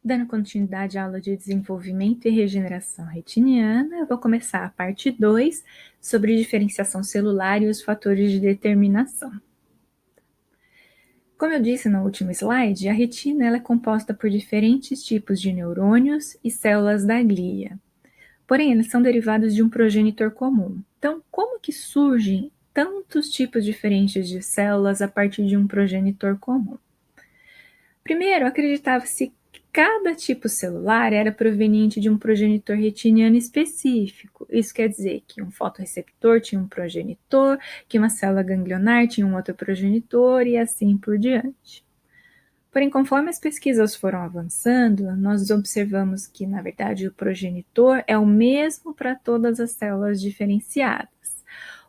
Dando continuidade à aula de desenvolvimento e regeneração retiniana, eu vou começar a parte 2 sobre diferenciação celular e os fatores de determinação. Como eu disse no último slide, a retina ela é composta por diferentes tipos de neurônios e células da glia. Porém, eles são derivados de um progenitor comum. Então, como que surgem tantos tipos diferentes de células a partir de um progenitor comum? Primeiro, acreditava-se que cada tipo celular era proveniente de um progenitor retiniano específico. Isso quer dizer que um fotorreceptor tinha um progenitor, que uma célula ganglionar tinha um outro progenitor e assim por diante. Porém, conforme as pesquisas foram avançando, nós observamos que, na verdade, o progenitor é o mesmo para todas as células diferenciadas.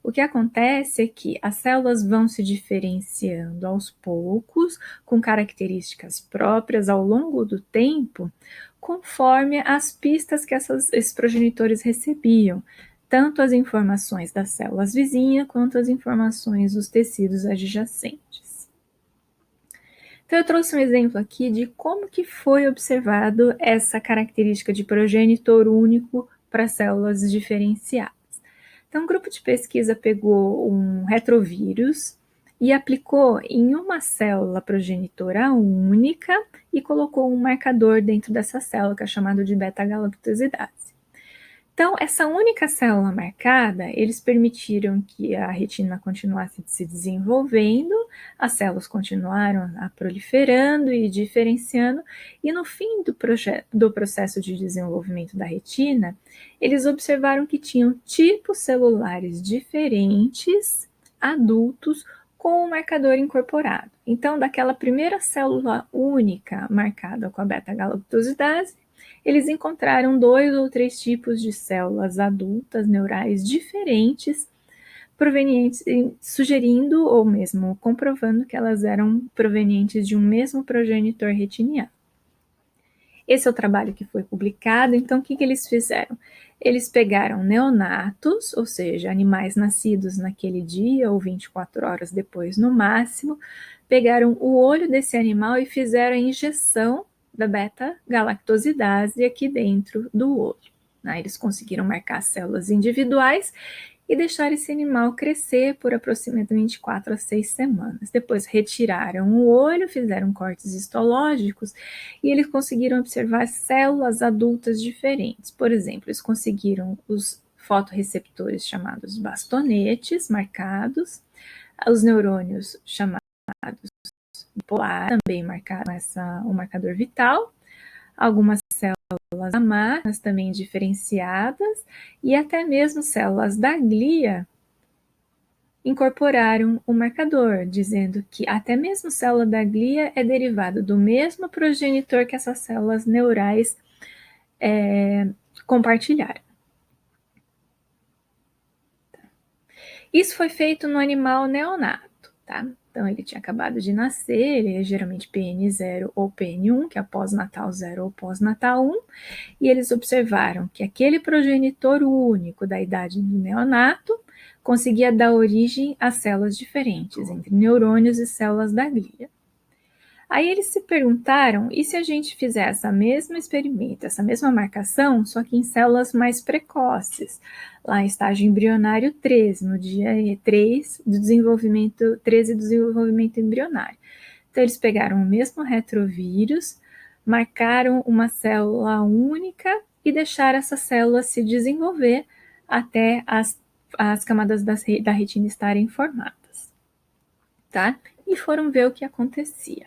O que acontece é que as células vão se diferenciando aos poucos, com características próprias ao longo do tempo, conforme as pistas que esses progenitores recebiam, tanto as informações das células vizinhas quanto as informações dos tecidos adjacentes. Então, eu trouxe um exemplo aqui de como que foi observado essa característica de progenitor único para células diferenciadas. Então, um grupo de pesquisa pegou um retrovírus e aplicou em uma célula progenitora única e colocou um marcador dentro dessa célula, que é chamado de beta-galactosidase. Então, essa única célula marcada, eles permitiram que a retina continuasse se desenvolvendo, as células continuaram a proliferando e diferenciando, e no fim do processo de desenvolvimento da retina, eles observaram que tinham tipos celulares diferentes, adultos, com o marcador incorporado. Então, daquela primeira célula única marcada com a beta-galactosidase, eles encontraram 2 ou 3 tipos de células adultas neurais diferentes, provenientes, sugerindo ou mesmo comprovando que elas eram provenientes de um mesmo progenitor retiniano. Esse é o trabalho que foi publicado. Então, o que eles fizeram? Eles pegaram neonatos, ou seja, animais nascidos naquele dia ou 24 horas depois no máximo, pegaram o olho desse animal e fizeram a injeção da beta-galactosidase aqui dentro do olho. Eles conseguiram marcar células individuais e deixar esse animal crescer por aproximadamente 4 a 6 semanas. Depois retiraram o olho, fizeram cortes histológicos e eles conseguiram observar células adultas diferentes. Por exemplo, eles conseguiram os fotorreceptores chamados bastonetes marcados, os neurônios chamados bipolar, também marcaram o marcador vital, algumas células amargas também diferenciadas e até mesmo células da glia incorporaram o marcador, dizendo que até mesmo célula da glia é derivada do mesmo progenitor que essas células neurais compartilharam. Isso foi feito no animal neonato, tá? Então, ele tinha acabado de nascer, ele é geralmente PN0 ou PN1, que é pós-natal 0 ou pós-natal 1, e eles observaram que aquele progenitor único da idade do neonato conseguia dar origem a células diferentes, entre neurônios e células da glia. Aí eles se perguntaram, e se a gente fizer essa mesma experimento, essa mesma marcação, só que em células mais precoces, lá em estágio embrionário 13, no dia 3 do desenvolvimento, 13 do desenvolvimento embrionário. Então eles pegaram o mesmo retrovírus, marcaram uma célula única e deixaram essa célula se desenvolver até as camadas da retina estarem formadas, tá? E foram ver o que acontecia.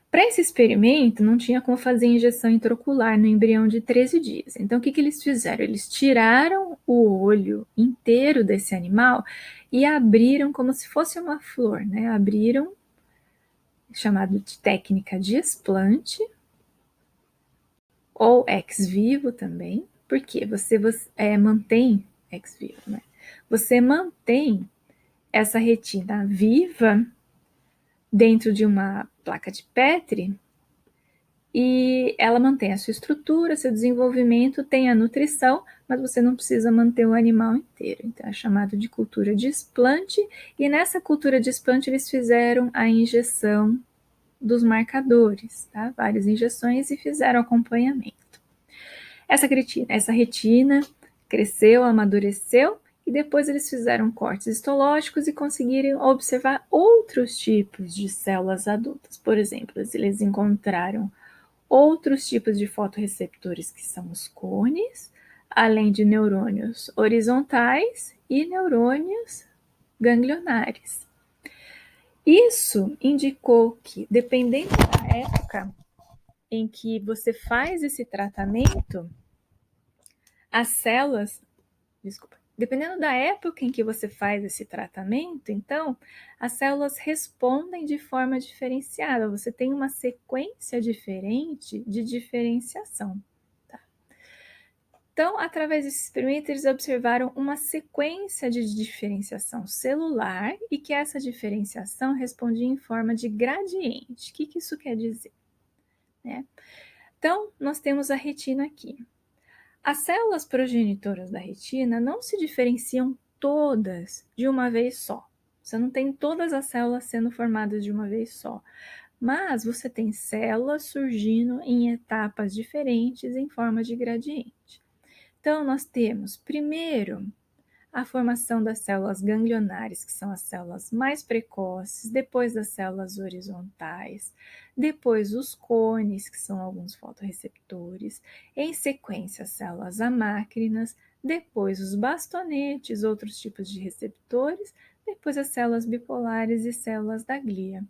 Para esse experimento, não tinha como fazer injeção intraocular no embrião de 13 dias. Então, o que eles fizeram? Eles tiraram o olho inteiro desse animal e abriram como se fosse uma flor, né? Abriram, chamado de técnica de explante, ou ex vivo também, porque você mantém, ex vivo, né? Você mantém essa retina viva dentro de uma placa de Petri e ela mantém a sua estrutura, seu desenvolvimento, tem a nutrição, mas você não precisa manter o animal inteiro. Então, é chamado de cultura de explante, e nessa cultura de explante eles fizeram a injeção dos marcadores, tá? Várias injeções e fizeram acompanhamento. Essa retina cresceu, amadureceu e depois eles fizeram cortes histológicos e conseguiram observar outros tipos de células adultas. Por exemplo, eles encontraram outros tipos de fotorreceptores que são os cones, além de neurônios horizontais e neurônios ganglionares. Isso indicou que, dependendo da época em que você faz esse tratamento, as células, dependendo da época em que você faz esse tratamento, então, as células respondem de forma diferenciada. Você tem uma sequência diferente de diferenciação. Tá? Então, através desse experimento, eles observaram uma sequência de diferenciação celular e que essa diferenciação respondia em forma de gradiente. O que isso quer dizer? Né? Então, nós temos a retina aqui. As células progenitoras da retina não se diferenciam todas de uma vez só. Você não tem todas as células sendo formadas de uma vez só, mas você tem células surgindo em etapas diferentes em forma de gradiente. Então, nós temos, primeiro, a formação das células ganglionares, que são as células mais precoces, depois das células horizontais, depois os cones, que são alguns fotorreceptores, em sequência as células amácrinas, depois os bastonetes, outros tipos de receptores, depois as células bipolares e células da glia.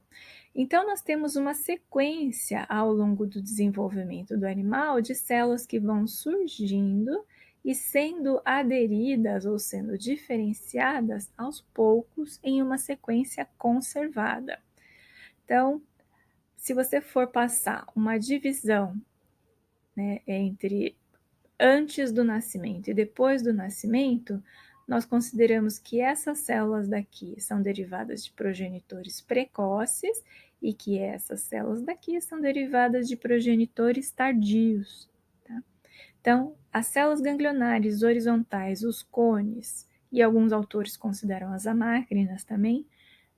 Então, nós temos uma sequência ao longo do desenvolvimento do animal de células que vão surgindo e sendo aderidas ou sendo diferenciadas aos poucos em uma sequência conservada. Então, se você for passar uma divisão, né, entre antes do nascimento e depois do nascimento, nós consideramos que essas células daqui são derivadas de progenitores precoces e que essas células daqui são derivadas de progenitores tardios. Tá? Então, as células ganglionares horizontais, os cones, e alguns autores consideram as amácrinas também,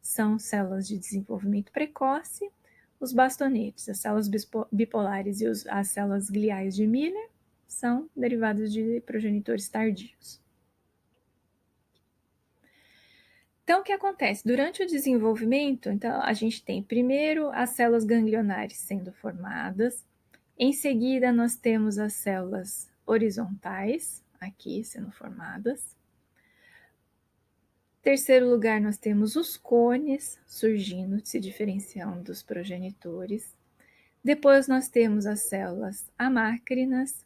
são células de desenvolvimento precoce. Os bastonetes, as células bipolares e as células gliais de Miller são derivados de progenitores tardios. Então, o que acontece? Durante o desenvolvimento, então, a gente tem primeiro as células ganglionares sendo formadas, em seguida nós temos as células horizontais, aqui sendo formadas. Em terceiro lugar, nós temos os cones surgindo, se diferenciando dos progenitores. Depois nós temos as células amácrinas.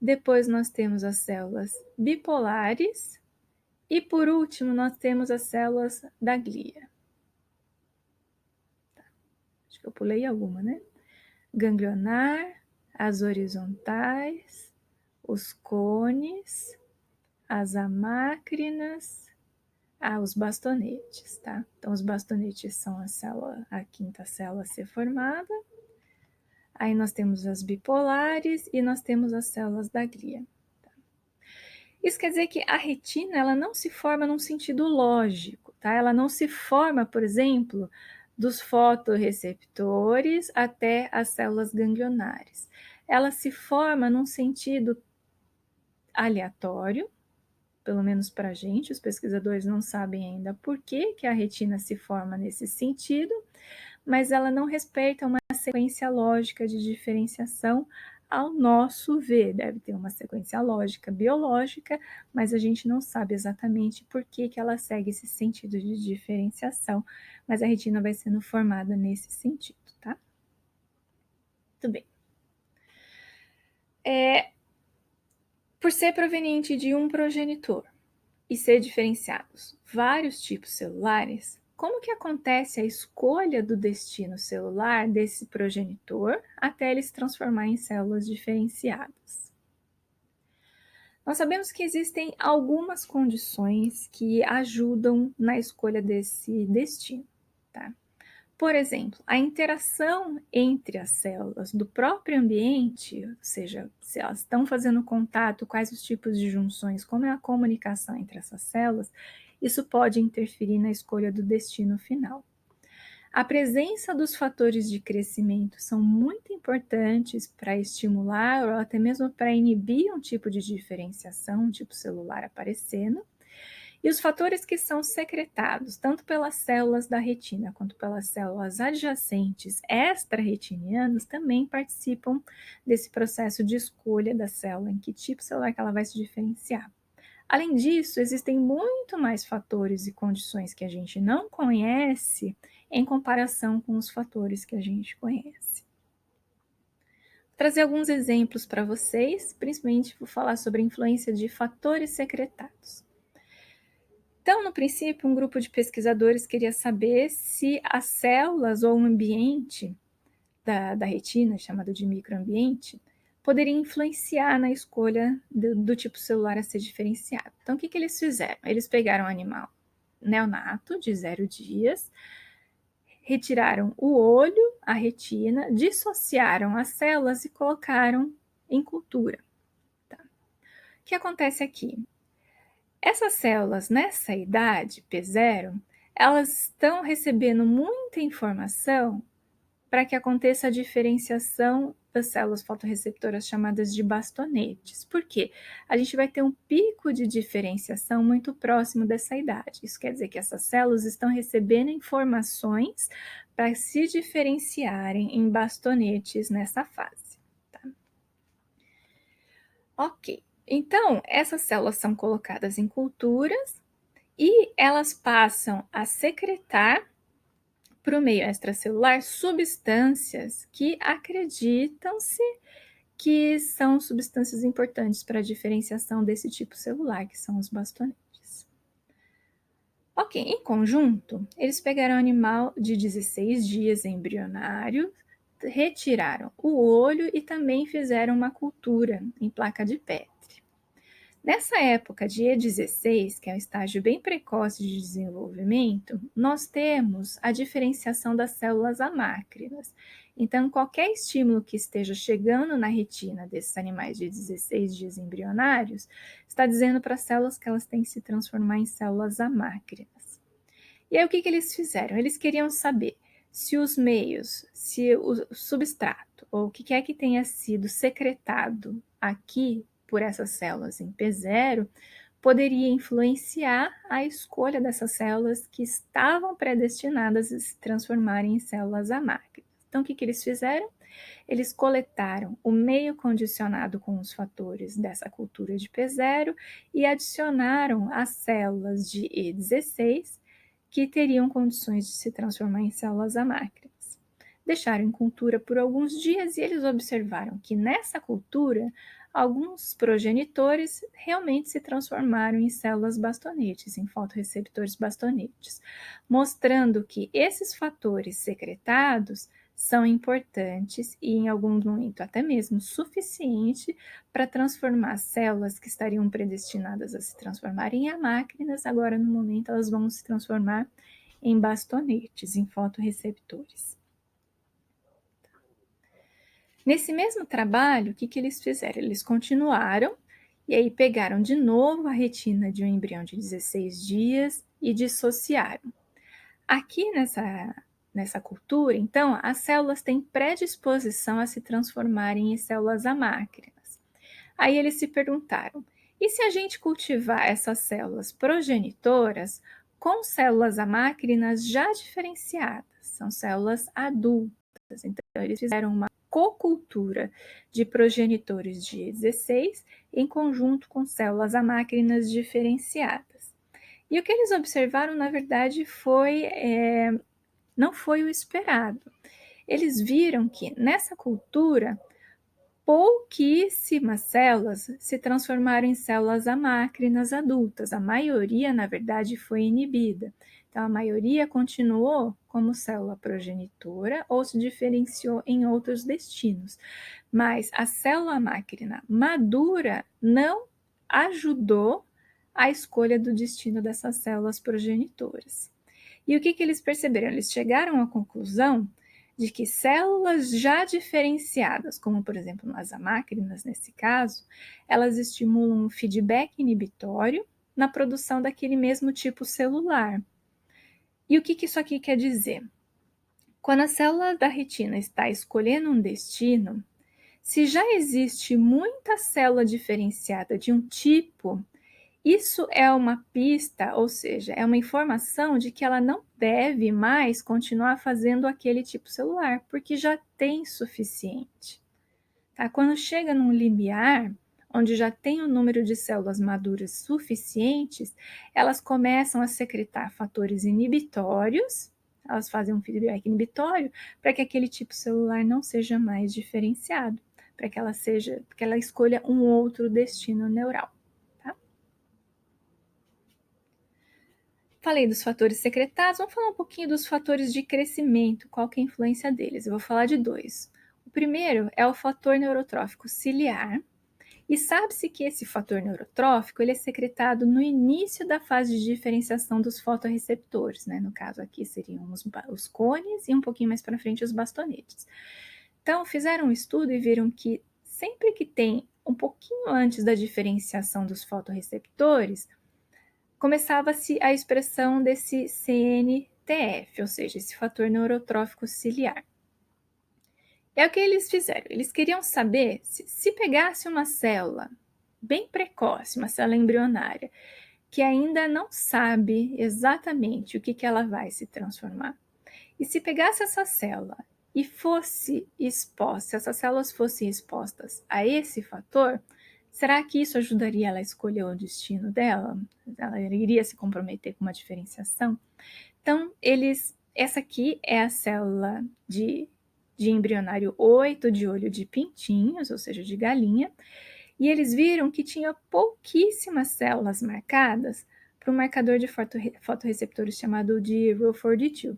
Depois nós temos as células bipolares. E por último, nós temos as células da glia. Tá. Acho que eu pulei alguma, né? Ganglionar, as horizontais, os cones, as amácrinas, os bastonetes, tá? Então, os bastonetes são a quinta célula a ser formada. Aí nós temos as bipolares e nós temos as células da glia. Tá? Isso quer dizer que a retina ela não se forma num sentido lógico, tá? Ela não se forma, por exemplo, dos fotorreceptores até as células ganglionares. Ela se forma num sentido aleatório, pelo menos para a gente, os pesquisadores não sabem ainda por que a retina se forma nesse sentido, mas ela não respeita uma sequência lógica de diferenciação ao nosso ver. Deve ter uma sequência lógica biológica, mas a gente não sabe exatamente por que ela segue esse sentido de diferenciação, mas a retina vai sendo formada nesse sentido, tá? Muito bem. Por ser proveniente de um progenitor e ser diferenciados vários tipos celulares, como que acontece a escolha do destino celular desse progenitor até ele se transformar em células diferenciadas? Nós sabemos que existem algumas condições que ajudam na escolha desse destino, tá? Por exemplo, a interação entre as células do próprio ambiente, ou seja, se elas estão fazendo contato, quais os tipos de junções, como é a comunicação entre essas células, isso pode interferir na escolha do destino final. A presença dos fatores de crescimento são muito importantes para estimular ou até mesmo para inibir um tipo de diferenciação, um tipo celular aparecendo. E os fatores que são secretados tanto pelas células da retina quanto pelas células adjacentes extra-retinianas também participam desse processo de escolha da célula, em que tipo celular que ela vai se diferenciar. Além disso, existem muito mais fatores e condições que a gente não conhece em comparação com os fatores que a gente conhece. Vou trazer alguns exemplos para vocês, principalmente vou falar sobre a influência de fatores secretados. Então, no princípio, um grupo de pesquisadores queria saber se as células ou o ambiente da retina, chamado de microambiente, poderia influenciar na escolha do tipo celular a ser diferenciado. Então, o que eles fizeram? Eles pegaram um animal neonato, de 0 dias, retiraram o olho, a retina, dissociaram as células e colocaram em cultura. Tá? O que acontece aqui? Essas células, nessa idade, P0, elas estão recebendo muita informação para que aconteça a diferenciação das células fotorreceptoras chamadas de bastonetes. Por quê? A gente vai ter um pico de diferenciação muito próximo dessa idade. Isso quer dizer que essas células estão recebendo informações para se diferenciarem em bastonetes nessa fase. Tá? Ok. Então, essas células são colocadas em culturas e elas passam a secretar para o meio extracelular substâncias que acreditam-se que são substâncias importantes para a diferenciação desse tipo celular, que são os bastonetes. Ok, em conjunto, eles pegaram um animal de 16 dias embrionário, retiraram o olho e também fizeram uma cultura em placa de Petri. Nessa época de E16, que é um estágio bem precoce de desenvolvimento, nós temos a diferenciação das células amácrinas. Então, qualquer estímulo que esteja chegando na retina desses animais de 16 dias embrionários está dizendo para as células que elas têm que se transformar em células amácrinas. E aí, o que eles fizeram? Eles queriam saber se os meios, se o substrato, ou o que quer que tenha sido secretado aqui por essas células em P0, poderia influenciar a escolha dessas células que estavam predestinadas a se transformarem em células amácrinas. Então, o que eles fizeram? Eles coletaram o meio condicionado com os fatores dessa cultura de P0 e adicionaram as células de E16 que teriam condições de se transformar em células amácrinas. Deixaram em cultura por alguns dias e eles observaram que nessa cultura alguns progenitores realmente se transformaram em células bastonetes, em fotorreceptores bastonetes, mostrando que esses fatores secretados são importantes e, em algum momento, até mesmo suficiente para transformar células que estariam predestinadas a se transformarem em amácrinas, agora no momento elas vão se transformar em bastonetes, em fotorreceptores. Nesse mesmo trabalho, o que eles fizeram? Eles continuaram e aí pegaram de novo a retina de um embrião de 16 dias e dissociaram. Aqui nessa cultura, então, as células têm predisposição a se transformarem em células amácrinas. Aí eles se perguntaram, e se a gente cultivar essas células progenitoras com células amácrinas já diferenciadas? São células adultas. Então, eles fizeram uma cocultura de progenitores de E16 em conjunto com células amácrinas diferenciadas. E o que eles observaram, na verdade, não foi o esperado. Eles viram que nessa cultura, pouquíssimas células se transformaram em células amácrinas adultas. A maioria, na verdade, foi inibida. Então, a maioria continuou como célula progenitora ou se diferenciou em outros destinos. Mas a célula máquina madura não ajudou a escolha do destino dessas células progenitoras. E o que eles perceberam? Eles chegaram à conclusão de que células já diferenciadas, como por exemplo nas amácrinas nesse caso, elas estimulam um feedback inibitório na produção daquele mesmo tipo celular. E o que isso aqui quer dizer? Quando a célula da retina está escolhendo um destino, se já existe muita célula diferenciada de um tipo, isso é uma pista, ou seja, é uma informação de que ela não deve mais continuar fazendo aquele tipo celular, porque já tem suficiente. Tá? Quando chega num limiar, onde já tem um número de células maduras suficientes, elas começam a secretar fatores inibitórios, elas fazem um feedback inibitório para que aquele tipo celular não seja mais diferenciado, para que ela escolha um outro destino neural. Tá? Falei dos fatores secretados, vamos falar um pouquinho dos fatores de crescimento, qual que é a influência deles. Eu vou falar de dois. O primeiro é o fator neurotrófico ciliar, e sabe-se que esse fator neurotrófico ele é secretado no início da fase de diferenciação dos fotorreceptores, né? No caso aqui seriam os cones e um pouquinho mais para frente os bastonetes. Então, fizeram um estudo e viram que sempre que tem um pouquinho antes da diferenciação dos fotorreceptores, começava-se a expressão desse CNTF, ou seja, esse fator neurotrófico ciliar. É o que eles fizeram. Eles queriam saber se pegasse uma célula bem precoce, uma célula embrionária, que ainda não sabe exatamente o que ela vai se transformar. E se pegasse essa célula e fosse exposta, se essas células fossem expostas a esse fator, será que isso ajudaria ela a escolher o destino dela? Ela iria se comprometer com uma diferenciação? Então, essa aqui é a célula de embrionário 8 de olho de pintinhos, ou seja, de galinha, e eles viram que tinha pouquíssimas células marcadas para um marcador de fotorreceptores chamado de RUF42.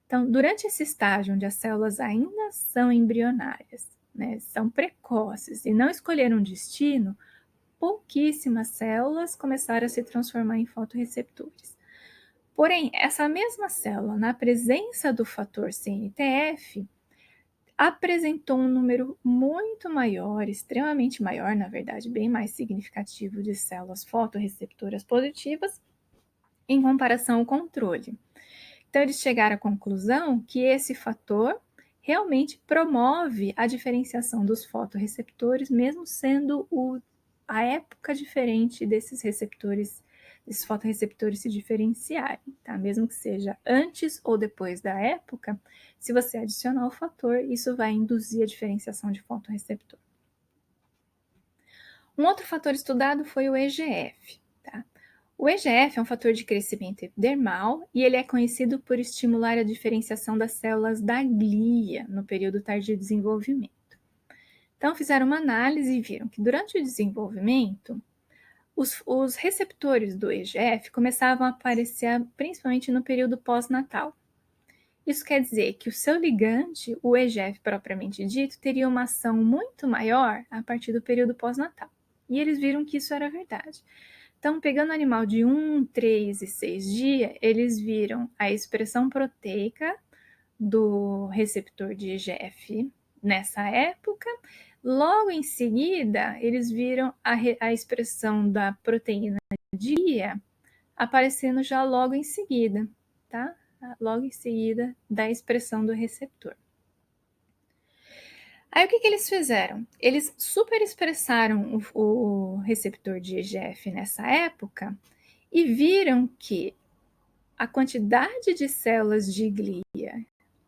Então, durante esse estágio onde as células ainda são embrionárias, né, são precoces e não escolheram um destino, pouquíssimas células começaram a se transformar em fotorreceptores. Porém, essa mesma célula, na presença do fator CNTF, apresentou um número muito maior, extremamente maior, na verdade, bem mais significativo de células fotorreceptoras positivas em comparação ao controle. Então, eles chegaram à conclusão que esse fator realmente promove a diferenciação dos fotorreceptores, mesmo sendo a época diferente desses fotorreceptores se diferenciarem, tá? Mesmo que seja antes ou depois da época, se você adicionar o fator, isso vai induzir a diferenciação de fotorreceptor. Um outro fator estudado foi o EGF, tá? O EGF é um fator de crescimento epidermal e ele é conhecido por estimular a diferenciação das células da glia no período tardio de desenvolvimento. Então, fizeram uma análise e viram que durante o desenvolvimento, os receptores do EGF começavam a aparecer principalmente no período pós-natal. Isso quer dizer que o seu ligante, o EGF propriamente dito, teria uma ação muito maior a partir do período pós-natal. E eles viram que isso era verdade. Então, pegando animal de 1, 3 e 6 dias, eles viram a expressão proteica do receptor de EGF nessa época. Logo em seguida, eles viram a expressão da proteína de guia aparecendo já logo em seguida, tá? Logo em seguida da expressão do receptor. Aí o que eles fizeram? Eles superexpressaram o receptor de EGF nessa época e viram que a quantidade de células de glia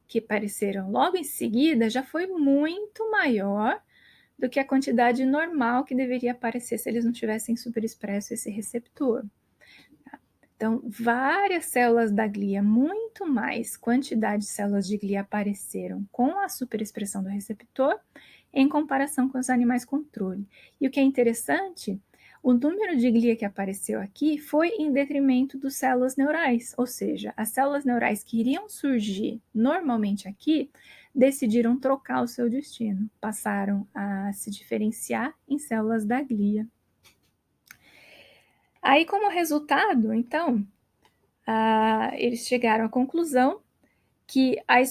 que apareceram logo em seguida já foi muito maior do que a quantidade normal que deveria aparecer se eles não tivessem superexpresso esse receptor. Então, várias células da glia, muito mais quantidade de células de glia apareceram com a superexpressão do receptor em comparação com os animais controle. E o que é interessante, o número de glia que apareceu aqui foi em detrimento das células neurais, ou seja, as células neurais que iriam surgir normalmente aqui decidiram trocar o seu destino, passaram a se diferenciar em células da glia. Aí, como resultado, então, eles chegaram à conclusão que a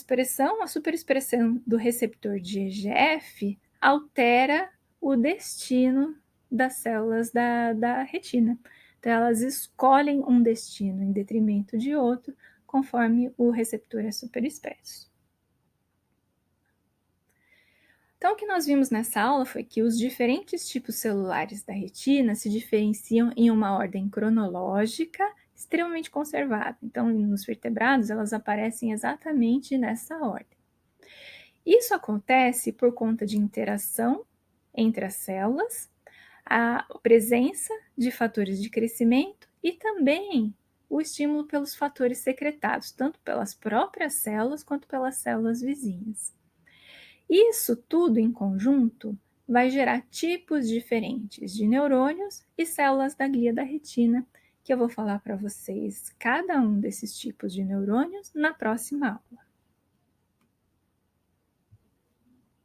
superexpressão do receptor de EGF altera o destino das células da retina. Então, elas escolhem um destino em detrimento de outro, conforme o receptor é superexpresso. Então, o que nós vimos nessa aula foi que os diferentes tipos celulares da retina se diferenciam em uma ordem cronológica extremamente conservada. Então, nos vertebrados, elas aparecem exatamente nessa ordem. Isso acontece por conta de interação entre as células, a presença de fatores de crescimento e também o estímulo pelos fatores secretados, tanto pelas próprias células quanto pelas células vizinhas. Isso tudo em conjunto vai gerar tipos diferentes de neurônios e células da glia da retina, que eu vou falar para vocês cada um desses tipos de neurônios na próxima aula.